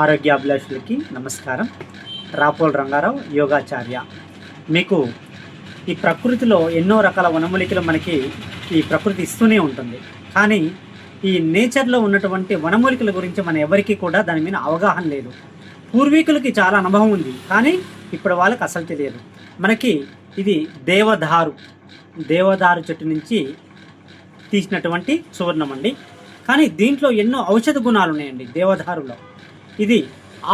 ఆరోగ్యాభిలాషులకి నమస్కారం. రాపోల్ రంగారావు, యోగాచార్య. మీకు ఈ ప్రకృతిలో ఎన్నో రకాల వనమూలికలు మనకి ఈ ప్రకృతి ఇస్తూనే ఉంటుంది. కానీ ఈ నేచర్లో ఉన్నటువంటి వనమూలికల గురించి మన ఎవరికి కూడా దాని మీద అవగాహన లేదు. పూర్వీకులకి చాలా అనుభవం ఉంది, కానీ ఇప్పుడు వాళ్ళకి అసలు తెలియదు. మనకి ఇది దేవదారు చెట్టు నుంచి తీసినటువంటి చూర్ణం అండి. కానీ దీంట్లో ఎన్నో ఔషధ గుణాలు ఉన్నాయండి దేవదారులో. ఇది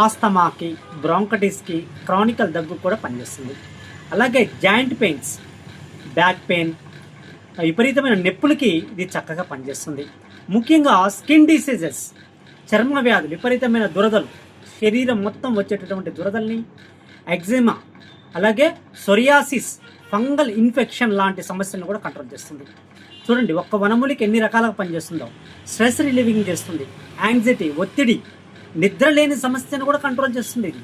ఆస్తమాకి, బ్రాంకటిస్కి, క్రానికల్ దగ్గు కూడా పనిచేస్తుంది. అలాగే జాయింట్ పెయిన్స్, బ్యాక్ పెయిన్, విపరీతమైన నొప్పులకి ఇది చక్కగా పనిచేస్తుంది. ముఖ్యంగా స్కిన్ డిసీజెస్, చర్మ వ్యాధులు, విపరీతమైన దురదలు, శరీరం మొత్తం వచ్చేటటువంటి దురదల్ని, ఎగ్జిమా, అలాగే సొరియాసిస్, ఫంగల్ ఇన్ఫెక్షన్ లాంటి సమస్యలను కూడా కంట్రోల్ చేస్తుంది. చూడండి, ఒక్క వనమూలిక ఎన్ని రకాలుగా పనిచేస్తుందో. స్ట్రెస్ రిలీవింగ్ చేస్తుంది, యాంగ్జైటీ, ఒత్తిడి, నిద్ర లేని సమస్యను కూడా కంట్రోల్ చేస్తుంది. ఇది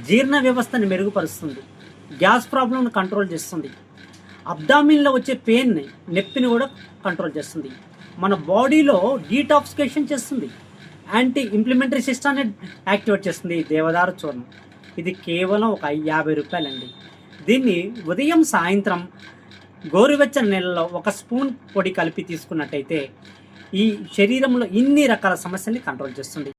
జీర్ణ వ్యవస్థని మెరుగుపరుస్తుంది, గ్యాస్ ప్రాబ్లంను కంట్రోల్ చేస్తుంది, అబ్డామిన్లో వచ్చే పెయిన్ని, నొప్పిని కూడా కంట్రోల్ చేస్తుంది. మన బాడీలో డీటాక్సికేషన్ చేస్తుంది, యాంటీ ఇంప్లిమెంటరీ సిస్టాన్ని యాక్టివేట్ చేస్తుంది. దేవదారు చూర్ణం ఇది కేవలం ఒక 50 రూపాయలండి. దీన్ని ఉదయం సాయంత్రం గోరువెచ్చని నీళ్ళలో 1 స్పూన్ పొడి కలిపి తీసుకున్నట్టయితే ఈ శరీరంలో ఇన్ని రకాల సమస్యల్ని కంట్రోల్ చేస్తుంది.